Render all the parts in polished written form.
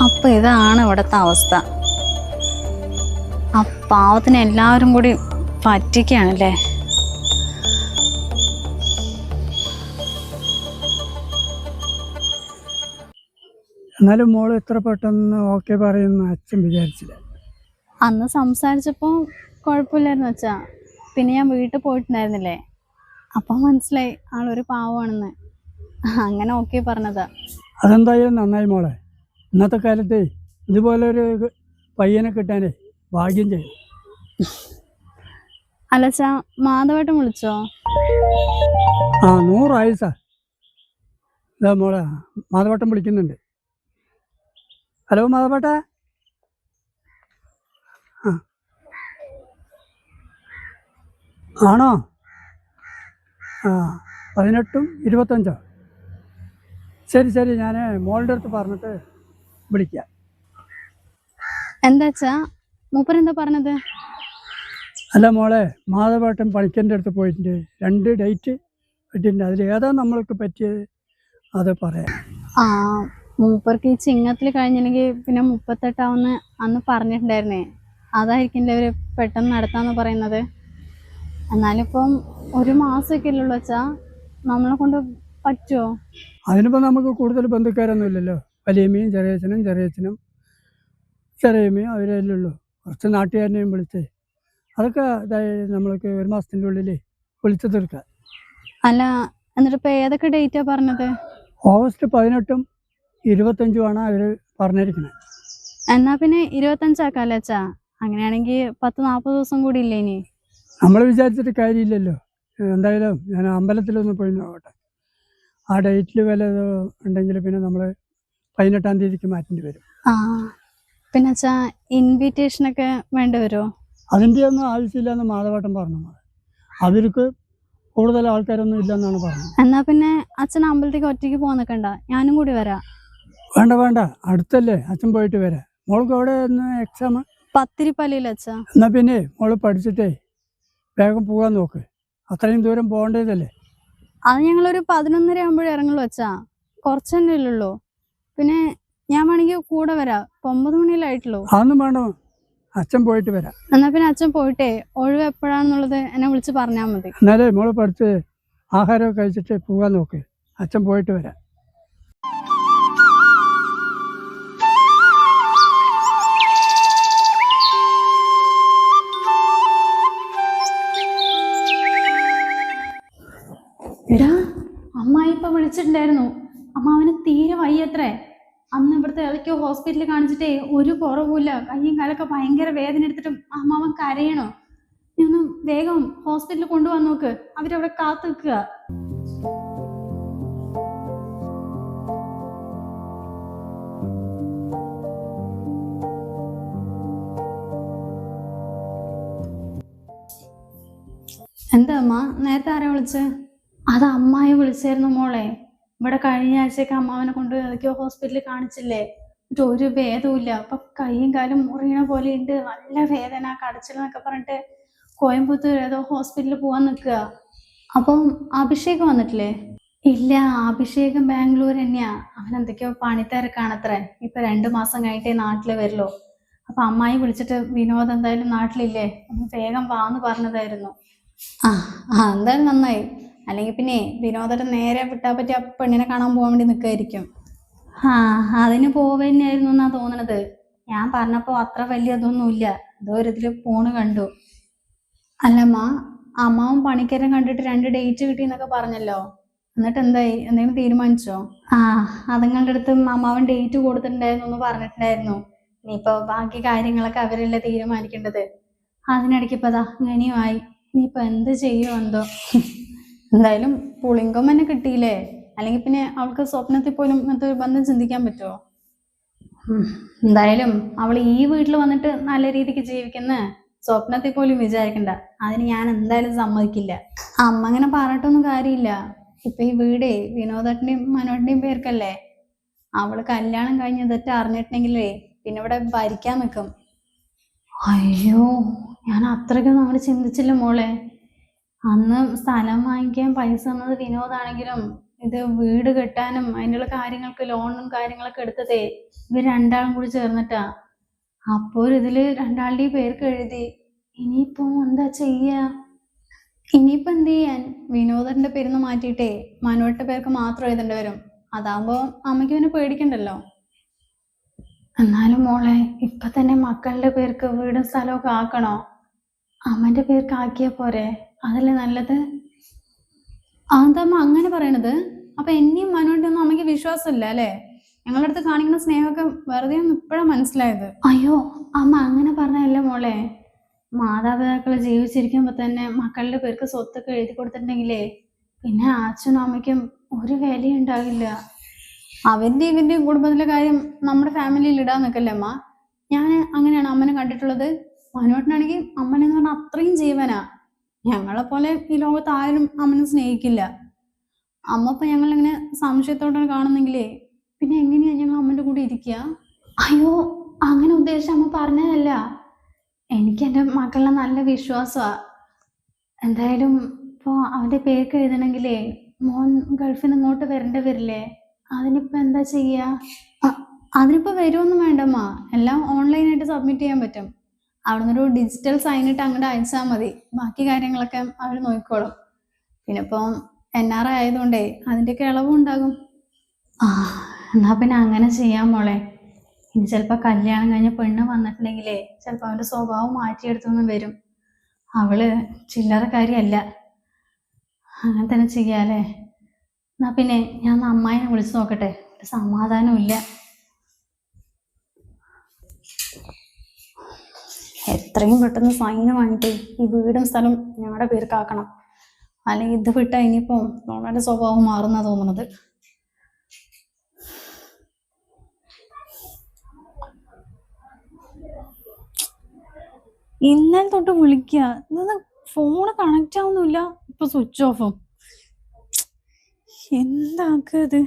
അപ്പൊ ഇതാണ് ഇവിടുത്തെ അവസ്ഥ. ആ പാവത്തിന് എല്ലാവരും കൂടി പറ്റിക്കാണല്ലേ. എന്നാലും മോള് ഇത്ര പെട്ടെന്ന് ഓക്കെ പറയുന്ന അച്ഛൻ വിചാരിച്ചില്ല. അന്ന് സംസാരിച്ചപ്പോ കുഴപ്പമില്ലായിരുന്നു അച്ഛാ. പിന്നെ ഞാൻ വീട്ടിൽ പോയിട്ടുണ്ടായിരുന്നില്ലേ, അപ്പം മനസ്സിലായി ആളൊരു പാവമാണെന്ന്. അങ്ങനെ ഓക്കെ പറഞ്ഞതാ. അതെന്തായാലും നന്നായി മോളെ. ഇന്നത്തെ കാലത്തെ ഇതുപോലൊരു പയ്യനെ കിട്ടാനേ ഭാഗ്യം ചെയ്യും. അല്ലച്ചാ, മാധവേട്ടൻ വിളിച്ചോ? 100 ആയുസാ. ഇതാ മോളെ മാധവട്ടം വിളിക്കുന്നുണ്ട്. ഹലോ മാധവേട്ട. ആണോ? 18ഉം 25. ശരി ശരി, ഞാൻ മോളുടെ അടുത്ത് പറഞ്ഞിട്ട് വിളിക്കാം. എന്താച്ചാ മൂപ്പരെന്താ പറഞ്ഞത്? അല്ല മോളെ, മാധവേട്ടൻ പണിക്കൻ്റെ അടുത്ത് പോയിട്ടുണ്ട്. 2 ഡേറ്റ് കിട്ടിയിട്ടുണ്ട്. അതിൽ ഏതാ നമ്മൾക്ക് പറ്റിയത് അത് പറയാം. മൂപ്പർക്ക് ഈ ചിങ്ങത്തിൽ കഴിഞ്ഞില്ലെങ്കിൽ പിന്നെ 38 അന്ന് പറഞ്ഞിട്ടുണ്ടായിരുന്നേ. അതായിരിക്കില്ലേ അവര് പെട്ടെന്ന് നടത്താന്ന് പറയുന്നത്. എന്നാലിപ്പം 1 മാസമൊക്കെ അല്ലുള്ളൂ വെച്ചാ, നമ്മളെ കൊണ്ട് പറ്റുമോ? അതിനിപ്പോൾ നമുക്ക് കൂടുതൽ ബന്ധുക്കാരൊന്നും ഇല്ലല്ലോ. വലിയമ്മയും ചെറിയച്ഛനും ചെറിയമ്മയും അവരെല്ലാം ഉള്ളൂ. കുറച്ച് നാട്ടുകാരനെയും വിളിച്ചേ അതൊക്കെ നമ്മൾക്ക് 1 മാസത്തിൻ്റെ ഉള്ളിൽ വിളിച്ചു തീർക്കാം. അല്ല, എന്നിട്ടിപ്പോൾ ഏതൊക്കെ ഡേറ്റാ പറഞ്ഞത്? ഓഗസ്റ്റ് 18ഉം 25ഉമാണ് അവർ പറഞ്ഞിരിക്കുന്നത്. എന്നാ പിന്നെ 25 ആക്കാല്ലേ അച്ഛാ? അങ്ങനെയാണെങ്കിൽ 10-40 ദിവസം കൂടി ഇല്ലേ ഇനി? നമ്മൾ വിചാരിച്ചിട്ട് കാര്യമില്ലല്ലോ. എന്തായാലും ഞാൻ അമ്പലത്തിലൊന്ന് പോയി നോക്കട്ടെ. ആ ഡേറ്റിൽ വല്ല ഉണ്ടെങ്കിൽ പിന്നെ നമ്മൾ 18ആം തീയതിക്ക് മാറ്റേണ്ടി വരും. പിന്നെ അച്ഛാ, ഇൻവിറ്റേഷനൊക്കെ വേണ്ടി വരുമോ? അതിൻ്റെ ഒന്നും ആവശ്യമില്ലെന്ന് മാധവേട്ടൻ പറഞ്ഞു. അവർക്ക് കൂടുതൽ ആൾക്കാരൊന്നും ഇല്ലെന്നാണ് പറഞ്ഞത്. എന്നാ പിന്നെ അച്ഛൻ അമ്പലത്തേക്ക് ഒറ്റയ്ക്ക് പോകാൻ നിൽക്കണ്ട, ഞാനും കൂടി വരാം. വേണ്ട, അടുത്തല്ലേ, അച്ഛൻ പോയിട്ട് വരാം. മോൾക്ക് അവിടെ എക്സാം പത്തിരിപ്പള്ളിയിൽ അച്ഛാ. എന്നാൽ പിന്നെ മോള് പഠിച്ചിട്ടേ വേഗം പോകാൻ നോക്ക്. അത്രയും ദൂരം പോകേണ്ടതല്ലേ. അത് ഞങ്ങളൊരു 11:30 ആകുമ്പോഴേ ഇറങ്ങുള്ളൂ അച്ഛാ. കുറച്ച് തന്നെ ഇല്ലുള്ളൂ. പിന്നെ ഞാൻ വേണമെങ്കിൽ കൂടെ വരാം. 9 മണിയിലായിട്ടുള്ളൂ. അതൊന്നും വേണ്ട, അച്ഛൻ പോയിട്ട് വരാം. എന്നാ പിന്നെ അച്ഛൻ പോയിട്ടേ ഒഴിവ് എപ്പോഴാണെന്നുള്ളത് എന്നെ വിളിച്ച് പറഞ്ഞാൽ മതി. എന്നാലേ മോള് പഠിച്ച് ആഹാരമൊക്കെ കഴിച്ചിട്ട് പോകാൻ നോക്ക്. അച്ഛൻ പോയിട്ട് വരാം. എടാ, അമ്മായി ഇപ്പൊ വിളിച്ചിട്ടുണ്ടായിരുന്നു. അമ്മാവന് തീരെ വയ്യത്രേ. അന്ന് ഇവിടുത്തെ ഏതൊക്കെയോ ഹോസ്പിറ്റലിൽ കാണിച്ചിട്ടേ ഒരു കുറവുമില്ല. കയ്യും കാലൊക്കെ ഭയങ്കര വേദന എടുത്തിട്ടും അമ്മാവൻ കരയണോ. നീ ഒന്ന് വേഗം ഹോസ്പിറ്റലിൽ കൊണ്ടുപോകാൻ നോക്ക്. അവരവിടെ കാത്തു നിൽക്കുക. എന്താ അമ്മ, നേരത്തെ ആരാ വിളിച്ചേ? അത് അമ്മായി വിളിച്ചായിരുന്നു മോളെ. ഇവിടെ കഴിഞ്ഞ ആഴ്ചയൊക്കെ അമ്മാവനെ കൊണ്ട് ഏതൊക്കെയോ ഹോസ്പിറ്റലിൽ കാണിച്ചില്ലേ, എന്നിട്ട് ഒരു ഭേദവും. അപ്പൊ കൈയും കാലും മുറിയണ പോലെ ഉണ്ട്, നല്ല വേദന, കടച്ചിലെന്നൊക്കെ പറഞ്ഞിട്ട് കോയമ്പത്തൂർ ഏതോ ഹോസ്പിറ്റലിൽ പോവാൻ നിൽക്കുക. അപ്പം അഭിഷേക് വന്നിട്ടില്ലേ? ഇല്ല, അഭിഷേകം ബാംഗ്ലൂർ തന്നെയാ. അവൻ എന്തൊക്കെയോ പണിത്തിരക്കാണത്രേ. ഇപ്പൊ 2 മാസം കഴിഞ്ഞിട്ടേ നാട്ടില് വരുള്ളൂ. അപ്പൊ അമ്മായി വിളിച്ചിട്ട് വിനോദ് എന്തായാലും നാട്ടിലില്ലേ, ഒന്ന് വേഗം വാന്ന് പറഞ്ഞതായിരുന്നു. എന്തായാലും നന്നായി. അല്ലെങ്കിൽ പിന്നെ വിനോദയുടെ നേരെ വിട്ടാ പറ്റി ആ പെണ്ണിനെ കാണാൻ പോകാൻ വേണ്ടി നിൽക്കായിരിക്കും. അതിന് പോവുകയായിരുന്നു എന്നാ തോന്നണത്. ഞാൻ പറഞ്ഞപ്പോ അത്ര വലിയ ഇതൊന്നുമില്ല, എന്തോ ഒരു ഇതില് ഫോണ് കണ്ടു. അല്ലമ്മ, അമ്മാവും പണിക്കരം കണ്ടിട്ട് 2 ഡേറ്റ് കിട്ടി എന്നൊക്കെ പറഞ്ഞല്ലോ. എന്നിട്ട് എന്തായി, എന്തെങ്കിലും തീരുമാനിച്ചോ? അതുങ്ങളുടെ അടുത്ത് അമ്മാവൻ ഡേറ്റ് കൊടുത്തിട്ടുണ്ടായിരുന്നു എന്ന് പറഞ്ഞിട്ടുണ്ടായിരുന്നു. ഇനിയിപ്പോ ബാക്കി കാര്യങ്ങളൊക്കെ അവരല്ലേ തീരുമാനിക്കേണ്ടത്. അതിനിടയ്ക്ക് ഇപ്പൊ അതാ ഇങ്ങനെയുമായി. ഇനിയിപ്പൊ എന്ത് ചെയ്യുമോ എന്തോ. എന്തായാലും പുളിങ്കം തന്നെ കിട്ടിയില്ലേ. അല്ലെങ്കിൽ പിന്നെ അവൾക്ക് സ്വപ്നത്തിൽ പോലും ഇങ്ങനത്തെ ഒരു ബന്ധം ചിന്തിക്കാൻ പറ്റുമോ? എന്തായാലും അവൾ ഈ വീട്ടിൽ വന്നിട്ട് നല്ല രീതിക്ക് ജീവിക്കുന്ന സ്വപ്നത്തിൽ പോലും വിചാരിക്കണ്ട. അതിന് ഞാൻ എന്തായാലും സമ്മതിക്കില്ല. അമ്മ അങ്ങനെ പറഞ്ഞിട്ടൊന്നും കാര്യമില്ല. ഇപ്പൊ ഈ വീടേ വിനോദേട്ടന്റെയും മനോന്റെയും പേർക്കല്ലേ. അവള് കല്യാണം കഴിഞ്ഞ് ഇതൊക്കെ അറിഞ്ഞിട്ടുണ്ടെങ്കിലേ പിന്നെ ഇവിടെ ഭരിക്കാൻ നിൽക്കും. അയ്യോ, ഞാൻ അത്രയ്ക്കൊന്നും അങ്ങോട്ട് ചിന്തിച്ചില്ല മോളെ. അന്ന് സ്ഥലം വാങ്ങിക്കാൻ പൈസ തന്നത് വിനോദാണെങ്കിലും ഇത് വീട് കെട്ടാനും അതിനുള്ള കാര്യങ്ങൾക്ക് ലോണും കാര്യങ്ങളൊക്കെ എടുത്തതേ ഇവർ രണ്ടാളും കൂടി ചേർന്നിട്ടാ. അപ്പോൾ ഇതില് രണ്ടാളുടെയും പേർക്ക് എഴുതി. ഇനിയിപ്പോ എന്താ ചെയ്യാ? ഇനിയിപ്പോ എന്ത് ചെയ്യാൻ? വിനോദന്റെ പേരുന്ന് മാറ്റിയിട്ടേ മനുവേട്ടന്റെ പേർക്ക് മാത്രം എഴുതേണ്ടി വരും. അതാകുമ്പോ അമ്മയ്ക്ക് പിന്നെ പേടിക്കണ്ടല്ലോ. എന്നാലും മോളെ, ഇപ്പൊ തന്നെ മക്കളുടെ പേർക്ക് വീടും സ്ഥലമൊക്കെ ആക്കണോ? അമ്മന്റെ പേർക്ക് ആക്കിയാ പോരെ? അതല്ലേ നല്ലത്. അതെന്താ അങ്ങനെ പറയണത്? അപ്പൊ എന്നെയും മനുവേട്ടൊന്നും അമ്മയ്ക്ക് വിശ്വാസമില്ല അല്ലേ? ഞങ്ങളുടെ അടുത്ത് കാണിക്കുന്ന സ്നേഹമൊക്കെ വെറുതെ ഒന്നും ഇപ്പോഴാണ് മനസ്സിലായത്. അയ്യോ അമ്മ അങ്ങനെ പറഞ്ഞല്ല മോളെ. മാതാപിതാക്കൾ ജീവിച്ചിരിക്കുമ്പോ തന്നെ മക്കളുടെ പേർക്ക് സ്വത്തൊക്കെ എഴുതി കൊടുത്തിട്ടുണ്ടെങ്കിലേ പിന്നെ അച്ഛനും അമ്മയ്ക്കും ഒരു വിലയും ഉണ്ടാകില്ല. അവന്റെ ഇവന്റെയും കുടുംബത്തിലെ കാര്യം നമ്മുടെ ഫാമിലിയിൽ ഇടാൻ നിൽക്കല്ലേ അമ്മ. ഞാൻ അങ്ങനെയാണ് അമ്മനെ കണ്ടിട്ടുള്ളത്. മനുവേട്ടനാണെങ്കിൽ അമ്മനെന്ന് പറഞ്ഞാൽ അത്രയും ജീവനാ. ഞങ്ങളെ പോലെ ഈ ലോകത്ത് ആരും അമ്മനെ സ്നേഹിക്കില്ല. അമ്മ ഇപ്പൊ ഞങ്ങളിങ്ങനെ സംശയത്തോടെ കാണുന്നെങ്കിലേ പിന്നെ എങ്ങനെയാ ഞങ്ങൾ അമ്മന്റെ കൂടെ ഇരിക്കുക? അയ്യോ അങ്ങനെ ഉദ്ദേശിച്ച അമ്മ പറഞ്ഞതല്ല. എനിക്ക് എൻ്റെ മക്കളുടെ നല്ല വിശ്വാസമാ. എന്തായാലും ഇപ്പോ അവന്റെ പേർക്ക് എഴുതണമെങ്കിലേ മോൻ ഗൾഫിൽ നിന്ന് ഇങ്ങോട്ട് വരേണ്ടി വരില്ലേ? അതിനിപ്പോ എന്താ ചെയ്യാ? അതിനിപ്പോ വരുമൊന്നും വേണ്ടമ്മ. എല്ലാം ഓൺലൈനായിട്ട് സബ്മിറ്റ് ചെയ്യാൻ പറ്റും. അവിടുന്ന് ഒരു ഡിജിറ്റൽ സൈൻ ഇട്ട് അങ്ങോട്ട് അയച്ചാൽ മതി. ബാക്കി കാര്യങ്ങളൊക്കെ അവർ നോക്കിക്കോളും. പിന്നെ ഇപ്പം NRI ആയതുകൊണ്ടേ അതിൻ്റെയൊക്കെ ഇളവും ഉണ്ടാകും. എന്നാ പിന്നെ അങ്ങനെ ചെയ്യാം മോളെ. ഇനി ചിലപ്പോൾ കല്യാണം കഴിഞ്ഞ പെണ്ണ് വന്നിട്ടുണ്ടെങ്കിലേ ചിലപ്പോൾ അവൻ്റെ സ്വഭാവം മാറ്റിയെടുത്തൊന്നും വരും. അവള് ചില്ലറക്കാരിയല്ല. അങ്ങനെ തന്നെ ചെയ്യാല്ലേ. എന്നാ പിന്നെ ഞാൻ അമ്മായിനെ വിളിച്ചു നോക്കട്ടെ. സമാധാനം ഇല്ല. എത്രയും പെട്ടെന്ന് സൈൻ വാങ്ങിട്ട് ഈ വീടും സ്ഥലം ഞങ്ങളുടെ പേർക്കാക്കണം. അല്ലെങ്കിൽ ഇത് വിട്ടാ ഇനിയിപ്പോ അവളുടെ സ്വഭാവം മാറുന്നാ തോന്നുന്നത്. ഇന്നലെ തൊട്ട് വിളിക്കുക, ഇന്ന് ഫോണ് കണക്റ്റ് ആവുന്നില്ല. ഇപ്പൊ സ്വിച്ച് ഓഫും. എന്താക്കത്?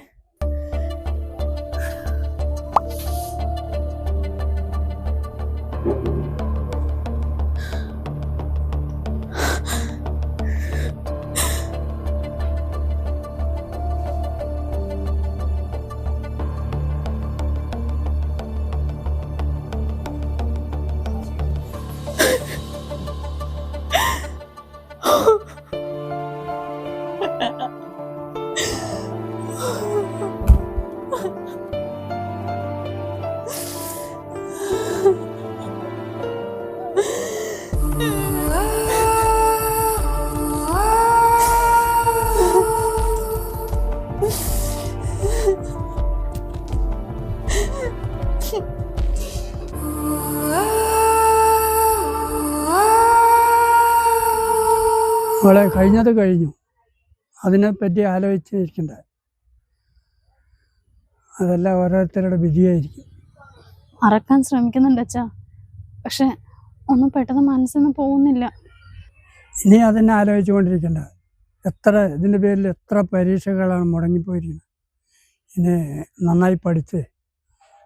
മോളെ, കഴിഞ്ഞത് കഴിഞ്ഞു. അതിനെപ്പറ്റി ആലോചിച്ചിരിക്കണ്ട. അതെല്ലാം ഓരോരുത്തരുടെ വിധിയായിരിക്കും. മറക്കാൻ ശ്രമിക്കുന്നുണ്ട് അച്ഛാ, പക്ഷെ ഒന്നും പെട്ടെന്ന് മനസ്സിൽ നിന്ന് പോകുന്നില്ല. ഇനി അതിനെ ആലോചിച്ചുകൊണ്ടിരിക്കണ്ട. ഇതിൻ്റെ പേരിൽ എത്ര പരീക്ഷകളാണ് മുടങ്ങിപ്പോയിരിക്കുന്നത്. ഇനി നന്നായി പഠിച്ച്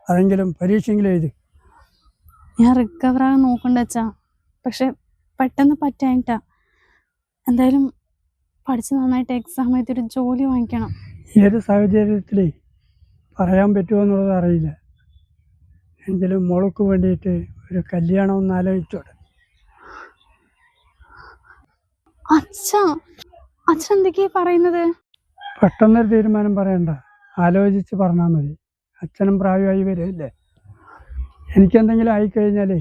അതെങ്കിലും പരീക്ഷയെങ്കിലും എഴുതി. ഞാൻ റിക്കവറാകാൻ നോക്കണ്ട അച്ഛാ, പക്ഷെ പെട്ടെന്ന് പറ്റായിട്ടാ. എന്തായാലും പഠിച്ച് നന്നായിട്ട് എക്സാം എഴുതിയൊരു ജോലി വാങ്ങിക്കണം. ഈ ഒരു സാഹചര്യത്തിൽ പറയാൻ പറ്റുമോ എന്നുള്ളത് അറിയില്ല. എങ്കിലും മോൾക്ക് വേണ്ടിയിട്ട് ഒരു കല്യാണം ഒന്ന് ആലോചിച്ചോടെ. അച്ഛൻ എന്തൊക്കെയാ പറയുന്നത്? പെട്ടെന്നൊരു തീരുമാനം പറയണ്ട, ആലോചിച്ച് പറഞ്ഞാൽ മതി. അച്ഛനും പ്രായമായി വരുമല്ലേ. എനിക്കെന്തെങ്കിലും ആയിക്കഴിഞ്ഞാലേ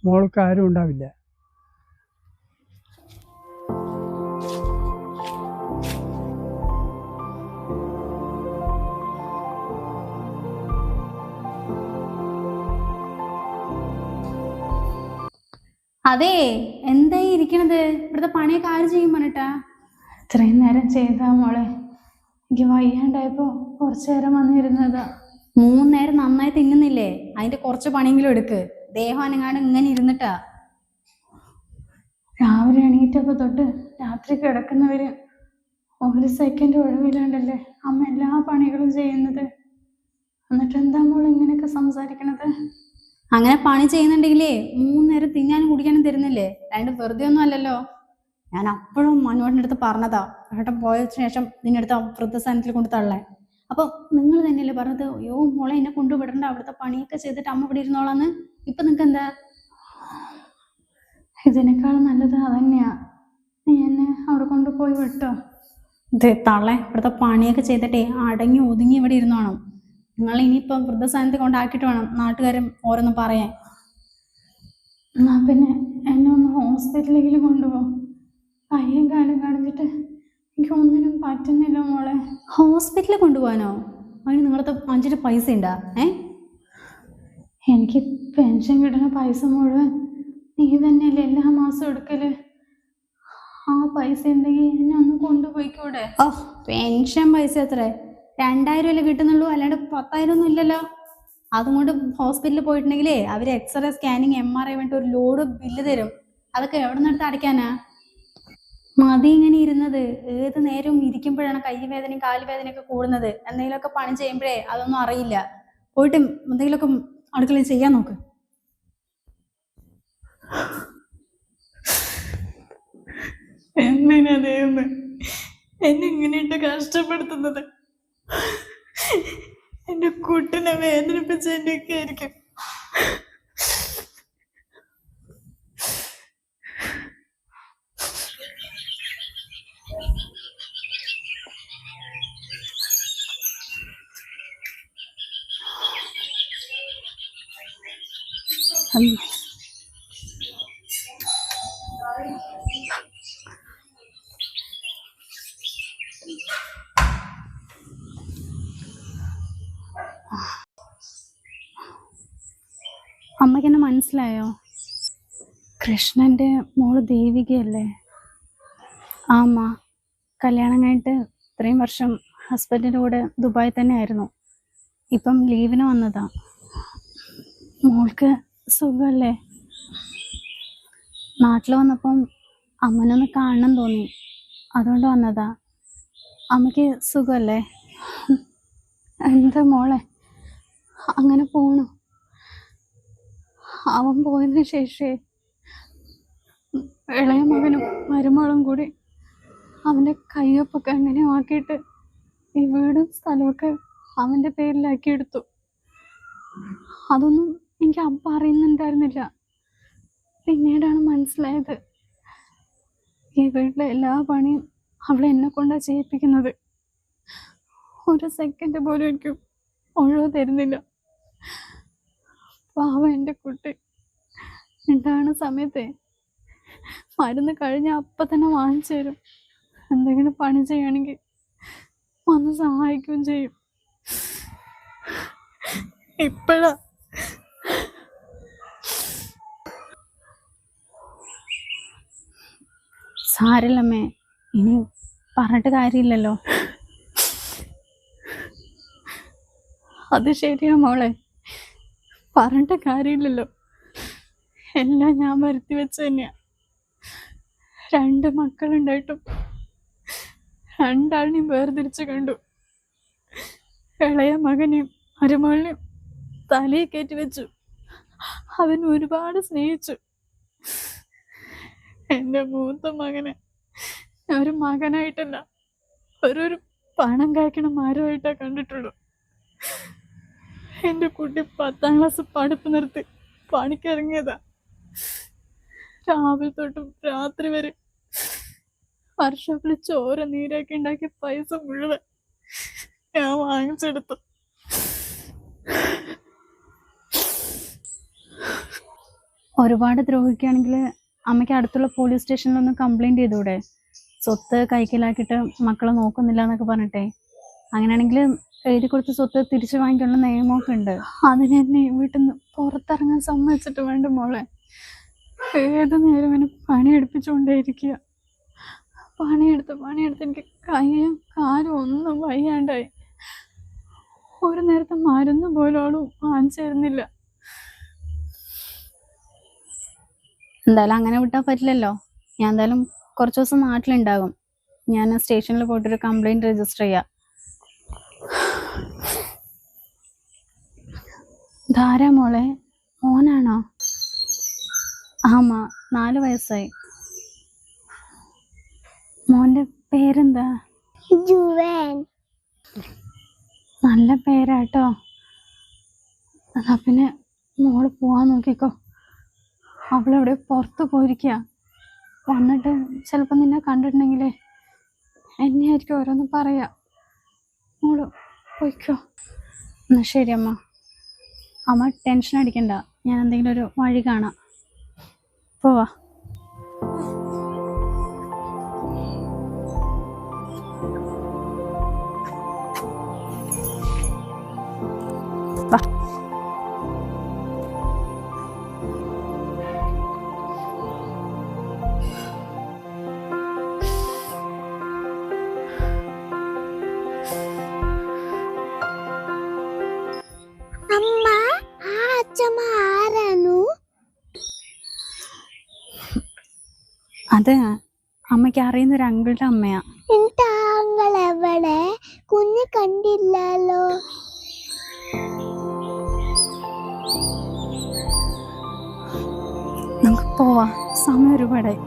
മോൾക്ക് ആരും ഉണ്ടാവില്ല. അതെ, എന്തായി ഇരിക്കണത്? ഇവിടുത്തെ പണിയൊക്കെ ആര് ചെയ്യും പറഞ്ഞിട്ടാ? ഇത്രയും നേരം ചെയ്താ മോളെ. എനിക്ക് വയ്യാണ്ടായപ്പോ കുറച്ചു നേരം വന്നിരുന്നതാ. 3 നേരം നന്നായി തിന്നുന്നില്ലേ? അതിന്റെ കുറച്ച് പണിയെങ്കിലും എടുക്ക്. ദേഹം അനങ്ങാണ്ട് ഇങ്ങനെ ഇരുന്നിട്ടാ. രാവിലെ എണീറ്റപ്പോ തൊട്ട് രാത്രി കിടക്കുന്നവര് 1 സെക്കൻഡ് ഒഴിവില്ലാണ്ടല്ലേ അമ്മ എല്ലാ പണികളും ചെയ്യുന്നത്. എന്നിട്ട് എന്താ മോള് ഇങ്ങനെയൊക്കെ സംസാരിക്കണത്? അങ്ങനെ പണി ചെയ്യുന്നുണ്ടെങ്കിലേ 3 നേരം തിന്നാനും കുടിക്കാനും തരുന്നില്ലേ? രണ്ട് വെറുതെ ഒന്നും അല്ലല്ലോ. ഞാൻ അപ്പോഴും മനുവേട്ടൻ്റെ അടുത്ത് പറഞ്ഞതാ, ഏട്ടൻ പോയ ശേഷം നിന്റെ അടുത്ത് വൃദ്ധസ്ഥാനത്തിൽ കൊണ്ട് തള്ളേ. അപ്പൊ നിങ്ങൾ തന്നെയല്ലേ പറഞ്ഞത്, അയ്യോ മോളെ എന്നെ കൊണ്ടുവിടണ്ട, അവിടുത്തെ പണിയൊക്കെ ചെയ്തിട്ട് അമ്മ ഇവിടെ ഇരുന്നോളാന്ന്. ഇപ്പൊ നിങ്ങക്ക് എന്താ? ഇതിനേക്കാളും നല്ലത് അതന്നെയാ, നീ എന്നെ അവിടെ കൊണ്ടുപോയി വിട്ടോ. ഇതേ തള്ളേ, ഇവിടുത്തെ പണിയൊക്കെ ചെയ്തിട്ടേ അടങ്ങി ഒതുങ്ങി ഇവിടെ ഇരുന്നോണം. നിങ്ങൾ ഇനിയിപ്പം വൃദ്ധസ്ഥാനത്ത് കൊണ്ടാക്കിയിട്ട് വേണം നാട്ടുകാരും ഓരോന്നും പറയാൻ. എന്നാ പിന്നെ എന്നെ ഒന്ന് ഹോസ്പിറ്റലിലേക്ക് കൊണ്ടുപോകും. കയ്യും കാലും കാണിച്ചിട്ട് എനിക്ക് ഒന്നിനും പറ്റുന്നില്ല മോളെ. ഹോസ്പിറ്റലിൽ കൊണ്ടുപോകാനോ? അതിന് നിങ്ങളത്തെ 5 പൈസ ഉണ്ടാ? എനിക്ക് പെൻഷൻ കിട്ടുന്ന പൈസ മുഴുവൻ നീ തന്നെയല്ലേ എല്ലാ മാസവും എടുക്കല്. ആ പൈസ ഉണ്ടെങ്കിൽ എന്നെ ഒന്ന് കൊണ്ടുപോയിക്കൂടെ? ഓ, പെൻഷൻ പൈസ എത്ര? 2000 അല്ലേ കിട്ടുന്നുള്ളൂ, അല്ലാണ്ട് 10,000 ഒന്നും ഇല്ലല്ലോ. അതുകൊണ്ട് ഹോസ്പിറ്റലിൽ പോയിട്ടുണ്ടെങ്കിലേ അവർ എക്സ്റേ, സ്കാനിങ്, MRI വേണ്ടിട്ട് ഒരു ലോഡ് ബില്ല് തരും. അതൊക്കെ എവിടെ നിന്നെടുത്ത് അടയ്ക്കാനാ? മതി ഇങ്ങനെ ഇരുന്നത്. ഏത് നേരവും ഇരിക്കുമ്പോഴാണ് കൈ വേദനയും കാല് വേദനയൊക്കെ കൂടുന്നത്. എന്തെങ്കിലുമൊക്കെ പണി ചെയ്യുമ്പോഴേ അതൊന്നും അറിയില്ല. പോയിട്ട് എന്തെങ്കിലുമൊക്കെ അടുക്കളയിൽ ചെയ്യാൻ നോക്ക്. എന്തിനാ ദൈവമേ എന്നെ ഇങ്ങനെയിട്ട് കഷ്ടപ്പെടുത്തുന്നത്? എന്റെ കുട്ടിനെ വേദനിപ്പിച്ച എന്റെയൊക്കെ ആയിരിക്കും. അമ്മയ്ക്ക് എന്നെ മനസ്സിലായോ? കൃഷ്ണന്റെ മോള് ദേവികയല്ലേ? ആ അമ്മ, കല്യാണം കഴിഞ്ഞിട്ട് ഇത്രയും വർഷം ഹസ്ബൻഡിൻ്റെ കൂടെ ദുബായി തന്നെ ആയിരുന്നു. ഇപ്പം ലീവിന് വന്നതാ. മോൾക്ക് സുഖമല്ലേ? നാട്ടിൽ വന്നപ്പം അമ്മനൊന്ന് കാണണം തോന്നി, അതുകൊണ്ട് വന്നതാ. അമ്മയ്ക്ക് സുഖമല്ലേ? എന്താ മോളെ അങ്ങനെ പോണു? അവൻ പോയതിനു ശേഷമേ ഇളയ മകനും മരുമകളും കൂടി അവൻ്റെ കയ്യൊപ്പൊക്കെ എങ്ങനെയോ ആക്കിയിട്ട് ഈ വീടും സ്ഥലമൊക്കെ അവൻ്റെ പേരിലാക്കി എടുത്തു. അതൊന്നും എനിക്ക് അപ്പം അറിയുന്നുണ്ടായിരുന്നില്ല. പിന്നീടാണ് മനസ്സിലായത് ഈ വീട്ടിലെ എല്ലാ പണിയും അവളെ എന്നെ കൊണ്ടാണ് ചെയ്യിപ്പിക്കുന്നത്. ഒരു സെക്കൻഡ് പോലും എനിക്ക് ഒഴിവ് തരുന്നില്ല. പാവം എൻ്റെ കുട്ടി. ഉണ്ടാകുന്ന സമയത്തെ മരുന്ന് കഴിഞ്ഞാൽ അപ്പം തന്നെ വാങ്ങിച്ചു തരും. എന്തെങ്കിലും പണി ചെയ്യുകയാണെങ്കിൽ വന്ന് സഹായിക്കുകയും ചെയ്യും. ഇപ്പഴാ സാരല്ലമ്മേ, ഇനി പറഞ്ഞിട്ട് കാര്യമില്ലല്ലോ. അത് ശരിയാ മോളെ, പറഞ്ഞിട്ട് കാര്യമില്ലല്ലോ. എല്ലാം ഞാൻ വരുത്തി വെച്ച തന്നെയാ. 2 മക്കളുണ്ടായിട്ടും 2 ആളിനെയും വേർതിരിച്ച് കണ്ടു. ഇളയ മകനെയും മരുമകളെയും തലയിൽ കയറ്റി വെച്ചു. അവൻ ഒരുപാട് സ്നേഹിച്ചു. എൻ്റെ മൂത്ത മകനെ ഒരു മകനായിട്ടല്ല, ഒരു പണം കായ്ക്കണ മരമായിട്ടാ കണ്ടിട്ടുള്ളൂ. എൻ്റെ കുട്ടി 10ാം ക്ലാസ് പഠിപ്പ് നിർത്തി പണിക്കിറങ്ങിയതാ. രാവിലെ തൊട്ടും രാത്രി വരെ വർഷോപ്പിൽ ചോര നീരാക്കി ഉണ്ടാക്കിയ പൈസ മുഴുവൻ ഞാൻ വാങ്ങിച്ചെടുത്തു. ഒരുപാട് ദ്രോഹിക്കുകയാണെങ്കിൽ അമ്മയ്ക്ക് അടുത്തുള്ള പോലീസ് സ്റ്റേഷനിലൊന്ന് കംപ്ലൈൻറ്റ് ചെയ്തൂടെ? സ്വത്ത് കൈക്കലാക്കിയിട്ട് മക്കളെ നോക്കുന്നില്ല എന്നൊക്കെ പറഞ്ഞിട്ടേ. അങ്ങനെയാണെങ്കിൽ എഴുതി കൊടുത്ത് സ്വത്ത് തിരിച്ചു വാങ്ങിക്കാനുള്ള നിയമമൊക്കെ ഉണ്ട്. അതിന് എന്നെ വീട്ടിൽ നിന്ന് പുറത്തിറങ്ങാൻ സമ്മതിച്ചിട്ട് വേണ്ട മോളെ. ഏത് നേരം എന്നെ പണിയെടുപ്പിച്ചുകൊണ്ടേയിരിക്കുക. പണിയെടുത്ത് എനിക്ക് കൈയും കാലും ഒന്നും വയ്യാണ്ടായി. ഒരു നേരത്തെ മരുന്ന് പോലും വാങ്ങിച്ചു തരുന്നില്ല. എന്തായാലും അങ്ങനെ വിട്ടാൽ പറ്റില്ലല്ലോ. ഞാൻ എന്തായാലും കുറച്ച് ദിവസം നാട്ടിലുണ്ടാകും. ഞാൻ സ്റ്റേഷനിൽ പോയിട്ടൊരു കംപ്ലൈൻറ്റ് രജിസ്റ്റർ ചെയ്യാം. ധാരാ മോളെ, മോനാണോ? ആമാ, 4 വയസ്സായി. മോന്റെ പേരെന്താ? ജുവൻ. നല്ല പേരാട്ടോ. എന്നാ പിന്നെ മോള് പോവാൻ നോക്കിക്കോ. അവളെവിടെ പുറത്ത് പോയിരിക്കുക. വന്നിട്ട് ചിലപ്പോൾ നിന്നെ കണ്ടിട്ടുണ്ടെങ്കിലേ എന്നെയായിരിക്കും ഓരോന്ന് പറയാ. മോള് പോയിക്കോ. എന്നാ ശരി അമ്മ. അമ്മ ടെൻഷൻ അടിക്കണ്ട, ഞാൻ എന്തെങ്കിലും ഒരു വഴി കാണാം. പോവാ. അമ്മ, ആ അച്ഛമ്മ ആരാണു? അത് അമ്മയ്ക്ക് അറിയുന്ന ഒരു അങ്കിളുടെ അമ്മയാ. എന്റെ ആങ്ങൾ എവിടെ? കുഞ്ഞ് കണ്ടില്ലല്ലോ. നമുക്ക് പോവാ, സമയം ഒരുപാടായി.